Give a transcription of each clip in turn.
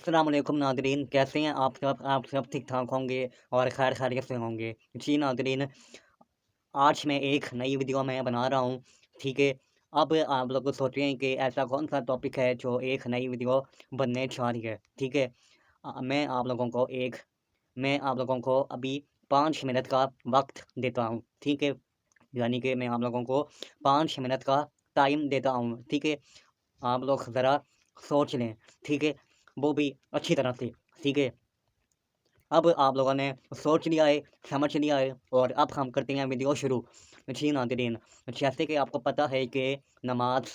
अस्सलाम वालेकुम नाज़रीन, कैसे हैं आप सब? आप सब ठीक-ठाक होंगे और खैर खैरियत से होंगे। जी नाज़रीन, आज मैं एक नई वीडियो मैं बना रहा हूँ, ठीक है? अब आप लोग सोच रहे हैं कि ऐसा कौन-सा टॉपिक है जो एक नई वीडियो बनने जा रही है, ठीक है? मैं आप लोगों को अभी 5 मिनट का वक़्त देता हूँ, ठीक है? यानी कि मैं आप लोगों को 5 मिनट का टाइम देता हूँ, ठीक है? आप लोग ज़रा सोच लें, ठीक है? वो भी अच्छी तरह से, ठीक है? अब आप लोगों ने सोच लिया है, समझ लिया है और अब हम करते हैं वीडियो शुरू। जी नाज़रीन, जैसे कि आपको पता है कि नमाज़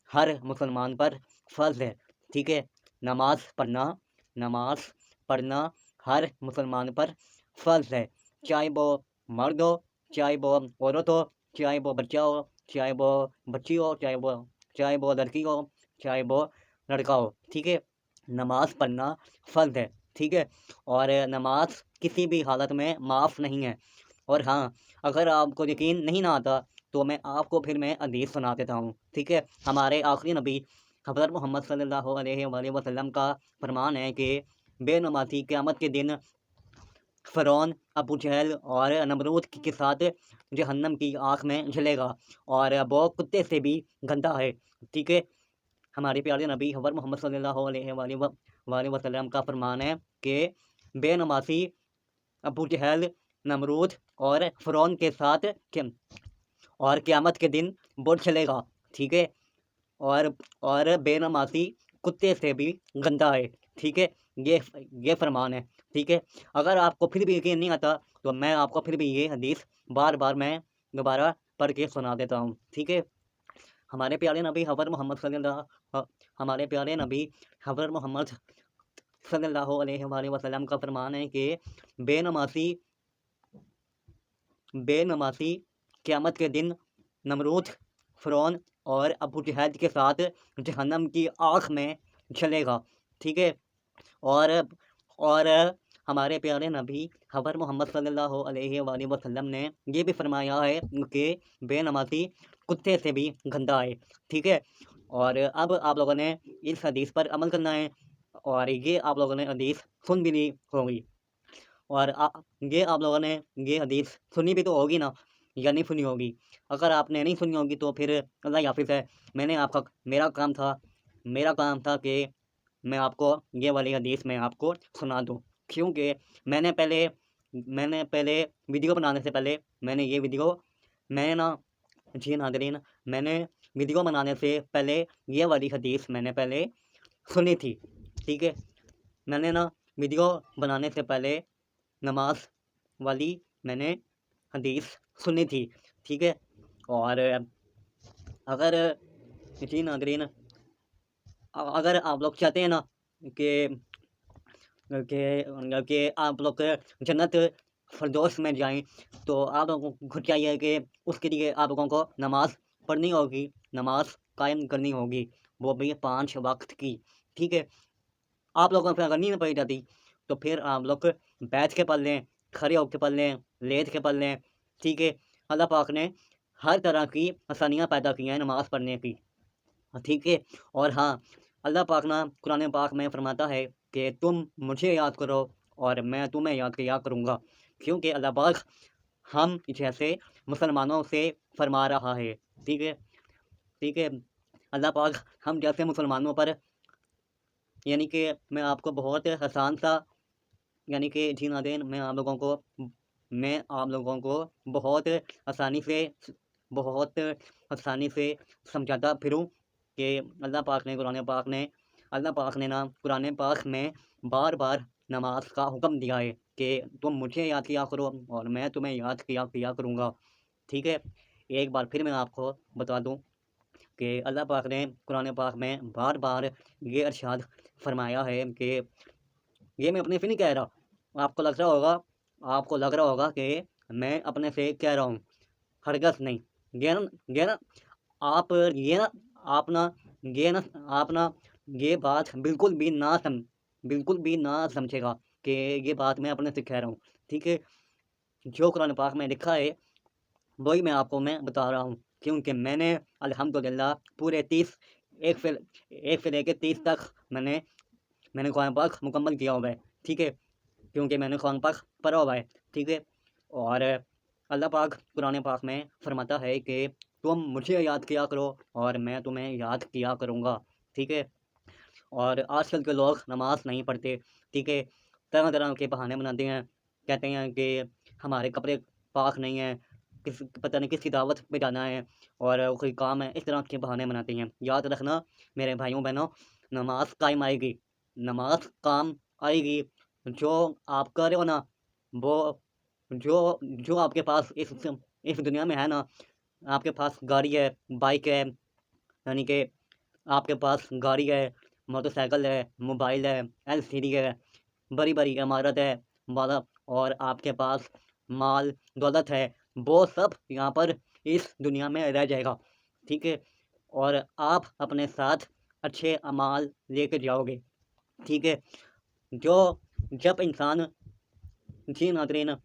हर मुसलमान पर फ़र्ज़ है, ठीक है? नमाज़ पढ़ना नमाज़ पढ़ना हर मुसलमान पर फ़र्ज़ है, चाहे वो मर्द हो, चाहे वो औरत हो, चाहे वो बच्चा हो, चाहे वो बच्ची हो, चाहे वो लड़की हो, चाहे वो लड़का हो, ठीक है? नमाज़ पढ़ना फ़र्ज़ है, ठीक है? और नमाज़ किसी भी हालत में माफ़ नहीं है। और हाँ, अगर आपको यकीन नहीं ना आता, तो मैं हदीस सुना देता हूँ, ठीक है? हमारे आखिरी नबी हज़रत मोहम्मद सल्लल्लाहु अलैहि वसल्लम का फरमान है कि बेनमाज़ी क़यामत के दिन फ़िरौन, अबू जहल और नमरूद के साथ जहन्नम की आग में जलेगा और वो कुत्ते से भी गंदा है, ठीक है? हमारे प्यारे नबी हज़रत मोहम्मद सल्लल्लाहु अलैहि वसल्लम का फरमान है कि बेनमाज़ी अबू जहल, नमरूद और फ़िरौन के साथ क़यामत के दिन वो जलेगा, ठीक है? और बेनमाज़ी कुत्ते से भी गंदा है, ठीक है? ये फ़रमान है, ठीक है? अगर आपको फिर भी यकीन नहीं आता, तो मैं आपको फिर भी ये हदीस बार-बार मैं दोबारा पढ़ के सुना देता हूँ, ठीक है? हमारे प्यारे नबी हज़रत मोहम्मद हमारे प्यारे नबी हज़रत मोहम्मद सल्लल्लाहु अलैहि वसल्लम का फरमान है कि बेनमाज़ी बेनमाज़ी क़यामत के दिन नमरूद, फ़िरौन और अबू जहल के साथ जहन्नम की आग में जलेगा, ठीक है? और और हमारे प्यारे नबी हज़रत मोहम्मद सल्लल्लाहु अलैहि वसल्लम ने ये भी फरमाया है कि बेनमाज़ी कुत्ते से भी गंदा है, ठीक है? और अब आप लोगों ने इस हदीस पर अमल करना है और ये आप लोगों ने हदीस सुन भी ली होगी। और ये आप लोगों ने ये हदीस सुनी भी तो होगी ना, या नहीं सुनी होगी? अगर आपने नहीं सुनी होगी तो फिर अल्लाह ही हाफ़िज़ है। मेरा काम था कि मैं आपको ये वाली हदीस मैं आपको सुना दूँ। क्योंकि मैंने पहले मैंने पहले वीडियो बनाने से पहले मैंने ये वीडियो मैंने ना जी नाज़रीन, मैंने वीडियो बनाने से पहले ये वाली हदीस मैंने पहले सुनी थी, ठीक है? मैंने ना वीडियो बनाने से पहले नमाज़ वाली मैंने हदीस सुनी थी, ठीक है? और अगर जी नाज़रीन, अगर आप लोग चाहते हैं ना कि कि आप लोग जन्नत फ़िरदौस में जाएँ, तो आप लोगों को चाहिए कि उसके लिए आप लोगों को नमाज़ पढ़नी होगी, नमाज़ कायम करनी होगी, वो भी 5 वक़्त की, ठीक है? आप लोगों से अगर नहीं पढ़ी जाती, तो फिर आप लोग बैठ के पढ़ लें, खड़े होके पढ़ लें, लेट के पढ़ लें, ठीक है? अल्लाह पाक ने हर तरह की आसानियाँ पैदा की हैं नमाज़ पढ़ने की, ठीक है? और हाँ, अल्लाह पाक ना कुरान पाक में फ़रमाता है कि तुम मुझे याद करो और मैं तुम्हें याद किया करूँगा, क्योंकि अल्लाह पाक हम जैसे मुसलमानों से फ़रमा रहा है, ठीक है? ठीक है? अल्लाह पाक हम जैसे मुसलमानों पर यानी कि मैं आपको बहुत आसान सा यानी कि जी नाज़रीन, मैं आप लोगों को बहुत आसानी से बहुत आसानी से समझाता फिरूँ कि अल्लाह पाक ने ना कुरान पाक में बार-बार नमाज़ का हुक्म दिया है कि तुम मुझे याद किया करो और मैं तुम्हें याद किया किया करूँगा। ठीक है? एक बार फिर मैं आपको बता दूँ कि अल्लाह पाक ने कुरान पाक में बार-बार ये इरशाद फरमाया है कि ये मैं अपने से नहीं कह रहा। आपको लग रहा होगा कि मैं अपने से कह रहा हूँ, हरगिज़ नहीं। ये ना ये ना आप ना ये ना आप ना ये बात बिल्कुल भी ना समझेगा कि ये बात मैं अपने से कह रहा हूँ, ठीक है? जो कुरान पाक में लिखा है वही मैं बता रहा हूँ, क्योंकि मैंने अल्हम्दुलिल्लाह पूरे 30 एक से लेके 30 तक मैंने मैंने कुरान पाक मुकम्मल किया हुआ है, ठीक है, क्योंकि मैंने कुरान पाक पढ़ा हुआ है, ठीक है। और अल्लाह पाक कुरान पाक में फरमाता है कि तुम मुझे याद किया करो और मैं तुम्हें याद किया करूँगा, ठीक है। और आजकल के लोग नमाज़ नहीं पढ़ते, ठीक है, तरह-तरह के बहाने बनाते हैं, कहते हैं कि हमारे कपड़े पाक नहीं हैं, पता नहीं किसकी दावत पे जाना है और कोई काम है, इस तरह के बहाने बनाते हैं। याद रखना मेरे भाइयों-बहनों, नमाज़ कायम आएगी, नमाज़ काम आएगी। जो आप कर रहे हो ना, वो जो जो आपके पास इस दुनिया में है ना, आपके पास गाड़ी है, बाइक है, यानी कि आपके पास गाड़ी है, मोटरसाइकिल है, मोबाइल है, एलसीडी है, बड़ी-बड़ी इमारत है, वाला और आपके पास माल दौलत है, वो सब यहाँ पर इस दुनिया में रह जाएगा, ठीक है? और आप अपने साथ अच्छे अमाल लेके जाओगे, ठीक है? जो जब इंसान जी नाज़रीन,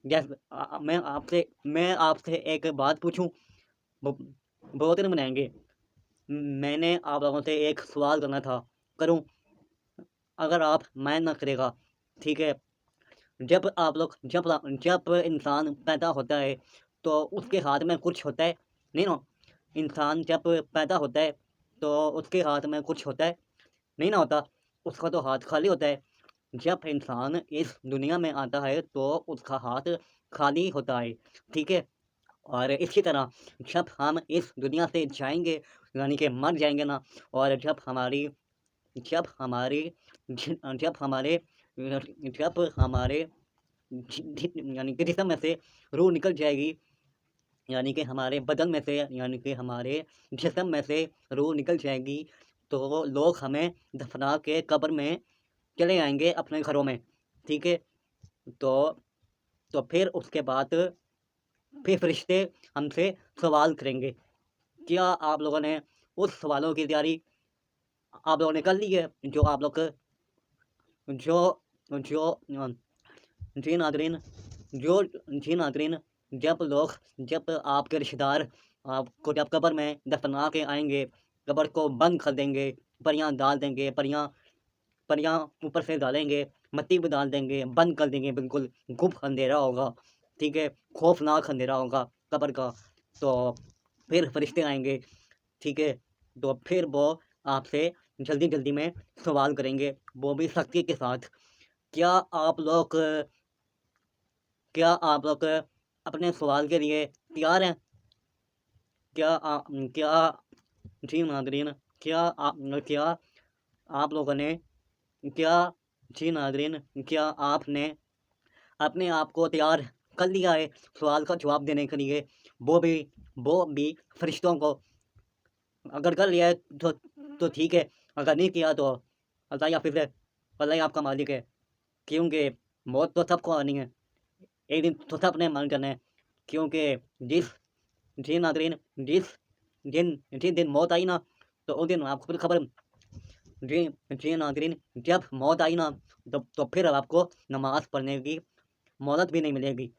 मैं आपसे एक बात पूछूँ? ब बहुत दिन बनाएँगे। मैंने आप लोगों से एक सवाल करना था, करूँ? अगर आप माइंड ना करिएगा, ठीक है? जब इंसान पैदा होता है, तो उसके हाथ में कुछ होता है, नहीं ना? इंसान जब पैदा होता है, तो उसके हाथ में कुछ होता है, नहीं ना होता? उसका तो हाथ खाली होता है। जब इंसान इस दुनिया में आता है, तो उसका हाथ खाली होता है, ठीक है? और इसी तरह जब हम इस दुनिया से जाएँगे, यानी कि मर जाएँगे ना, और जब हमारे जि जब हमारे जब हमारे यानी कि जिस्म में से रूह निकल जाएगी, यानी कि हमारे बदन में से, यानी कि हमारे जिस्म में से रूह निकल जाएगी, तो लोग हमें दफना के कब्र में चले आएँगे अपने घरों में, ठीक है? तो तो फिर उसके बाद फिर फरिश्ते हमसे सवाल करेंगे। क्या आप लोगों ने उस सवालों की तैयारी आप लोगों ने कर ली है? जो जो जी नाज़रीन, जो जी नाज़रीन, जब आपके रिश्तेदार आपको जब कब्र में दफना के आएँगे, कब्र को बंद कर देंगे, परियाँ डाल देंगे, परियाँ परियाँ ऊपर से डालेंगे, मिट्टी भी डाल देंगे, बंद कर देंगे बिल्कुल, गुप अंधेरा होगा, ठीक है? खौफ़नाक अंधेरा होगा कब्र का। तो फिर फरिश्ते आएँगे, ठीक है? तो फिर वो आपसे जल्दी-जल्दी में सवाल करेंगे, वो भी सख्ती के साथ। क्या आप लोग क्या आप लोग अपने सवाल के लिए तैयार हैं? क्या जी नाज़रीन, क्या आप लोगों ने क्या जी नाज़रीन, क्या आपने अपने आप को तैयार कर लिया है सवाल का जवाब देने के लिए? वो भी वो भी फरिश्तों को, अगर कर लिया है तो ठीक है, अगर नहीं किया तो अल्लाह ही हाफ़िज़ है, अल्लाह ही आपका मालिक है। क्योंकि मौत तो सबको आनी है, एक दिन तो सबने मर जाना है। क्योंकि जिस जी नाज़रीन, जिस दिन मौत आई ना, तो उस दिन आपको फिर खबर, जी जी नाज़रीन, जब मौत आई ना, तो फिर आपको नमाज़ पढ़ने की मोहलत भी नहीं मिलेगी,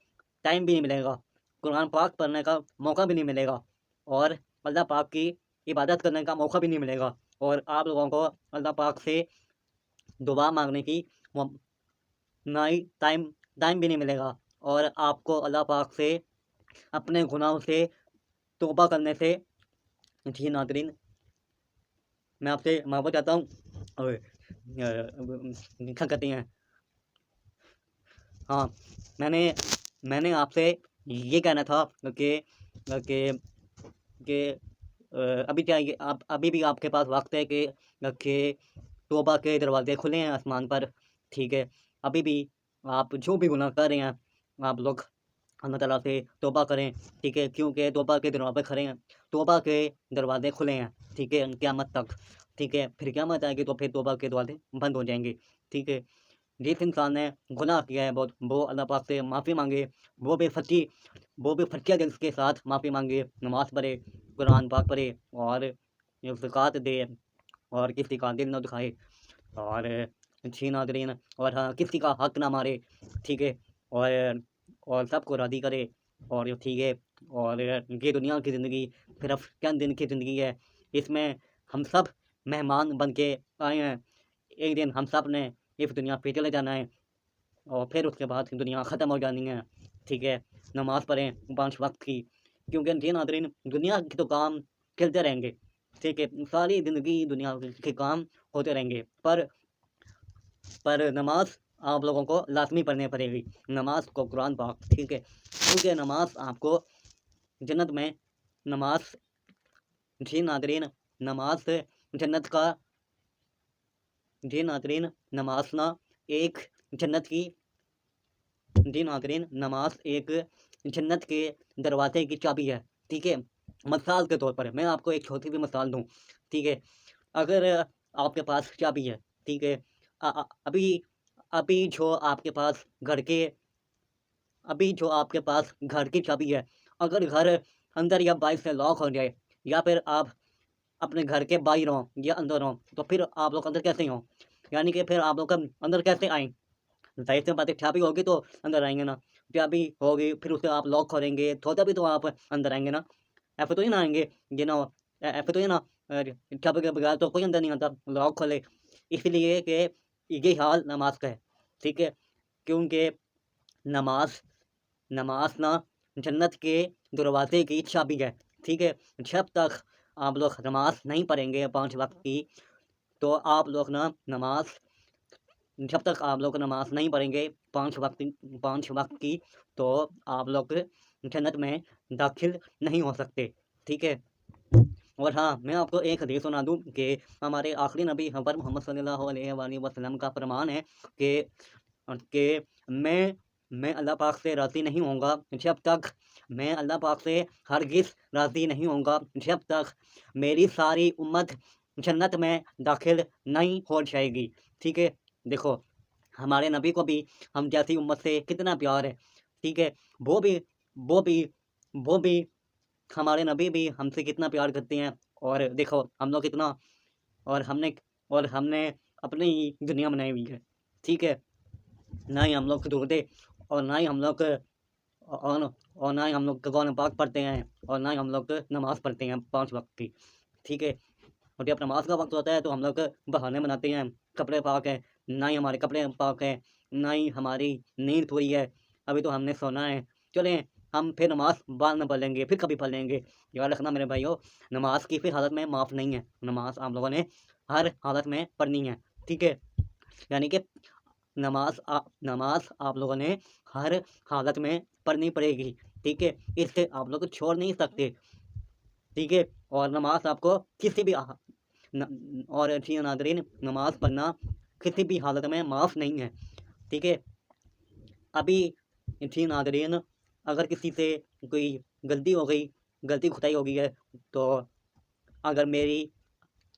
टाइम भी नहीं मिलेगा, कुरान पाक पढ़ने का मौका भी नहीं मिलेगा और अल्लाह पाक की इबादत करने का मौका भी नहीं मिलेगा, और आप लोगों को अल्लाह पाक से दुआ माँगने की मौ ना ही टाइम भी नहीं मिलेगा, और आपको अल्लाह पाक से अपने गुनाहों से तौबा करने से, जी नाज़रीन, मैं आपसे माफ़ी चाहता हूँ। और क्या कहते हैं, हाँ, मैंने मैंने आपसे ये कहना था कि कि कि अभी क्या ये आप अभी भी आपके पास वक़्त है कि तौबा के दरवाज़े खुले हैं आसमान पर, ठीक है? अभी भी आप जो भी गुनाह कर रहे हैं, आप लोग अल्लाह ताला से तौबा करें, ठीक है? क्योंकि तौबा के दरवाज़े खड़े हैं, तौबा के दरवाज़े खुले हैं, ठीक है? क़यामत तक, ठीक है? फिर क़यामत आएगी तो फिर तौबा के दरवाज़े बंद हो जाएँगे, ठीक है? जिस इंसान ने गुनाह किया है बहुत, वो अल्लाह पाक से माफ़ी माँगे, वो भी सच्ची वो भी सच्चे दिल के साथ माफ़ी माँगे, नमाज़ पढ़े, कुरान पाक पढ़े और ज़कात दे और किसी का दिल ना दुखाए, और जी नाज़रीन, और हाँ, किसी का हक ना मारे, ठीक है? और सबको राज़ी करे, और ठीक है? और ये दुनिया की ज़िंदगी सिर्फ़ चंद दिन की ज़िंदगी है, इसमें हम सब मेहमान बन के आए हैं। एक दिन हम सब ने इस दुनिया पे चले जाना है और फिर उसके बाद दुनिया ख़त्म हो जानी है, ठीक है। नमाज़ पढ़ें 5 वक़्त की, क्योंकि जी नाज़रीन दुनिया के तो काम चलते रहेंगे, ठीक है। सारी ज़िंदगी दुनिया के काम होते रहेंगे, पर नमाज़ आप लोगों को लाज़मी पढ़नी पड़ेगी, नमाज़ को कुरान पाक, ठीक है। क्योंकि नमाज़ आपको जन्नत में नमाज़ जी नाज़रीन नमाज़ से जन्नत का जी नाज़रीन नमाज़ ना एक जन्नत की जी नाज़रीन नमाज़ एक जन्नत के दरवाज़े की चाबी है, ठीक है। मिसाल के तौर पर मैं आपको एक छोटी सी मिसाल दूँ, ठीक है। अगर आपके पास चाबी है, ठीक है। अभी अभी जो आपके पास घर के अभी जो आपके पास घर की चाबी है, अगर घर अंदर या बाहर से लॉक हो जाए या फिर आप अपने घर के बाहर हों या अंदर हों, तो फिर आप लोग अंदर कैसे हों? यानी कि फिर आप लोग अंदर कैसे आएँ? ज़ाहिर-सी बात है चाबी होगी तो अंदर आएँगे ना, चाबी होगी फिर उसे आप लॉक करेंगे तो तभी तो आप अंदर आएँगे ना, ऐसे थोड़ी ना आएँगे, ये ना ऐसे थोड़ी ना चाबी के बगैर तो कोई अंदर नहीं आता, लॉक खोले। इसलिए कि ये हाल नमाज़ का है, ठीक है? क्योंकि नमाज़ नमाज़ ना जन्नत के दरवाज़े की चाबी है, ठीक है? जब तक आप लोग नमाज़ नहीं पढ़ेंगे 5 वक़्त की, तो आप लोग ना नमाज़ जब तक आप लोग नमाज़ नहीं पढ़ेंगे 5 वक़्त की, तो आप लोग जन्नत में दाखिल नहीं हो सकते, ठीक है? और हाँ, मैं आपको एक हदीस सुना दूँ कि हमारे आखिरी नबी हज़रत मोहम्मद सल्लल्लाहु अलैहि वसल्लम का फरमान है कि मैं अल्लाह पाक से राज़ी नहीं होऊँगा जब तक मैं अल्लाह पाक से हरगिज़ राज़ी नहीं होऊँगा जब तक मेरी सारी उम्मत जन्नत में दाखिल नहीं हो जाएगी, ठीक है? देखो, हमारे नबी को भी हम जैसी उम्मत से कितना प्यार है, ठीक है? वो भी वो भी वो भी हमारे नबी भी हमसे कितना प्यार करते हैं और देखो हम लोग कितना और हमने और हमने अपनी ही दुनिया बनाई हुई है, ठीक है? ना ही हम लोग रोज़े और ना ही हम लोग और ना ही हम लोग कुरान पाक पढ़ते हैं और ना ही हम लोग नमाज़ पढ़ते हैं 5 वक़्त की, ठीक है? और जब नमाज़ का वक़्त होता है तो हम लोग बहाने बनाते हैं, कपड़े पाक हैं, ना ही हमारे कपड़े पाक हैं, ना ही हमारी नींद पूरी है, अभी तो हमने सोना है, चलें हम फिर नमाज़ बाद में पढ़ लेंगे, फिर कभी पढ़ लेंगे। याद रखना मेरे भाइयों, नमाज़ किसी हालत में माफ़ नहीं है, नमाज़ आप लोगों ने हर हालत में पढ़नी है, ठीक है? यानी कि नमाज़ आप लोगों ने हर हालत में पढ़नी पड़ेगी, ठीक है? इसे आप लोग छोड़ नहीं सकते, ठीक है? और नमाज़ आपको किसी भी और जी नाज़रीन नमाज़ पढ़ना किसी भी हालत में माफ़ नहीं है, ठीक है? अभी जी नाज़रीन अगर किसी से कोई गलती हो गई, गलती खुदाई हो गई है, तो अगर मेरी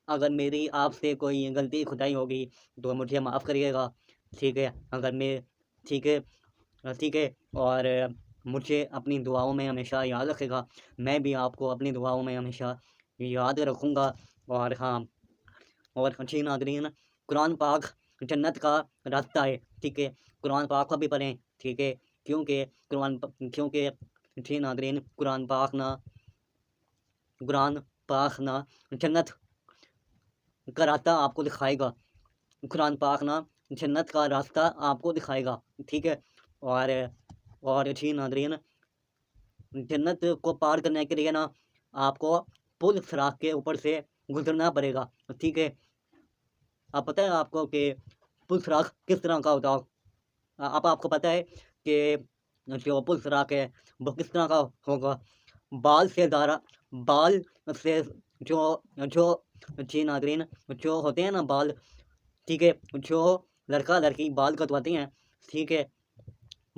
अगर मेरी आपसे कोई गलती खुदाई हो गई, तो मुझे माफ़ करिएगा, ठीक है? अगर मैं ठीक है ठीक है? और मुझे अपनी दुआओं में हमेशा याद रखेगा, मैं भी आपको अपनी दुआओं में हमेशा याद रखूँगा और हाँ और जी नाज़रीन कुरान पाक जन्नत का रास्ता है, ठीक है? कुरान पाक को भी पढ़ें, ठीक है? क्योंकि जी नाज़रीन कुरान पाक ना जन्नत का रास्ता आपको दिखाएगा। कुरान पाक ना जन्नत का रास्ता आपको दिखाएगा, ठीक है? और जी नाज़रीन जन्नत को पार करने के लिए ना आपको पुल सिरात के ऊपर से गुज़रना पड़ेगा, ठीक है? अब पता है आपको कि पुल सिरात किस तरह का होता है? अब आपको पता है कि जो पुल सिरात है वो किस तरह का होगा? बाल से दारा बाल से जो जो जी नाज़रीन जो होते हैं ना बाल, ठीक है? जो लड़का-लड़की बाल कटवाते हैं, ठीक है?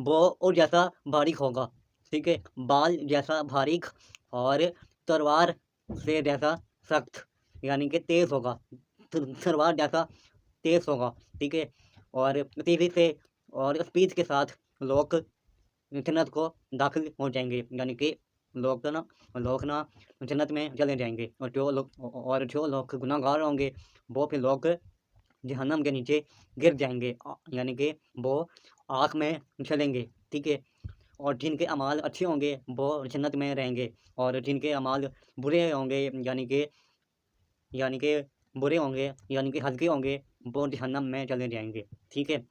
वो और जैसा बारीक होगा, ठीक है? बाल जैसा बारीक और तलवार से जैसा सख्त, यानी कि तेज़ होगा। तलवार जैसा तेज़ होगा, ठीक है? और तेज़ी से और स्पीड के साथ लोग जन्नत को दाखिल हो जाएँगे, यानी कि लोग ना जन्नत में चले जाएँगे और जो लोग गुनहगार होंगे, वो फिर लोग जहन्नम के नीचे गिर जाएँगे यानी कि वो आग में जलेंगे, ठीक है? और जिनके अमाल अच्छे होंगे वो जन्नत में रहेंगे और जिनके अमाल बुरे होंगे यानी कि बुरे होंगे यानी कि हल्के होंगे वो जहन्नम में चले जाएंगे। ठीक है,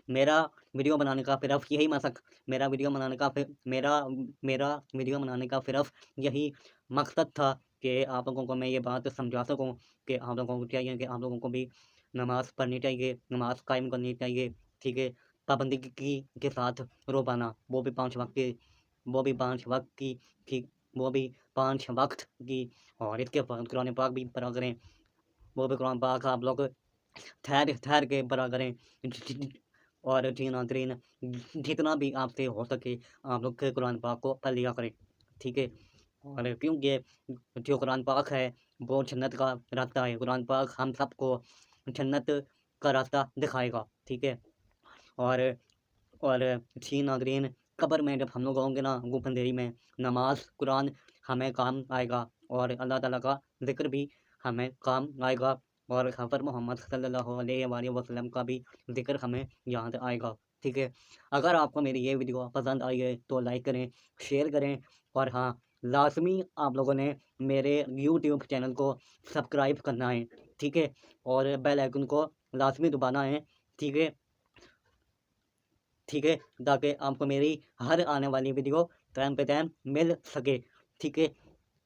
मेरा वीडियो बनाने का सिर्फ यही मकसद मेरा वीडियो बनाने का फिर मेरा वीडियो बनाने का सिर्फ यही मकसद था कि आप लोगों को मैं ये बात समझा सकूं कि आप लोगों को चाहिए कि आप लोगों को भी नमाज़ पढ़नी चाहिए, नमाज़ कायम करनी चाहिए। ठीक है, पाबंदी के साथ रोज़ाना, वो भी 5 वक़्त की, ठीक, वो भी 5 वक़्त की। और इसके बाद कुरान पाक भी पढ़ा करें, वो भी कुरान पाक आप लोग ठहर के पढ़ा करें। और जी नाज़रीन, जितना भी आपसे हो सके आप लोग कुरान पाक को पढ़ लिया करें। ठीक है, और क्योंकि जो कुरान पाक है वो जन्नत का रास्ता है। कुरान पाक हम सबको जन्नत का रास्ता दिखाएगा। ठीक है, और और जी नाज़रीन, कब्र में जब हम लोग होंगे ना गुप अंधेरी में, नमाज कुरान हमें काम आएगा और अल्लाह ताला का ज़िक्र भी हमें काम आएगा और हज़रत मोहम्मद सल्लल्लाहु अलैहि वसल्लम का भी ज़िक्र हमें याद आएगा। ठीक है, अगर आपको मेरी ये वीडियो पसंद आई है तो लाइक करें, शेयर करें और हाँ, लाज़मी आप लोगों ने मेरे यूट्यूब चैनल को सब्सक्राइब करना है। ठीक है, और बेल आइकन को लाज़मी दबाना है। ठीक है, ठीक है, ताकि आपको मेरी हर आने वाली वीडियो टाइम पे टाइम मिल सके। ठीक है,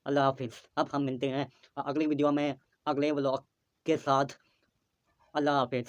अल्लाह हाफ़िज़। अब हम मिलते हैं अगली वीडियो में, अगले व्लॉग के साथ। अल्लाह हाफ़िज़।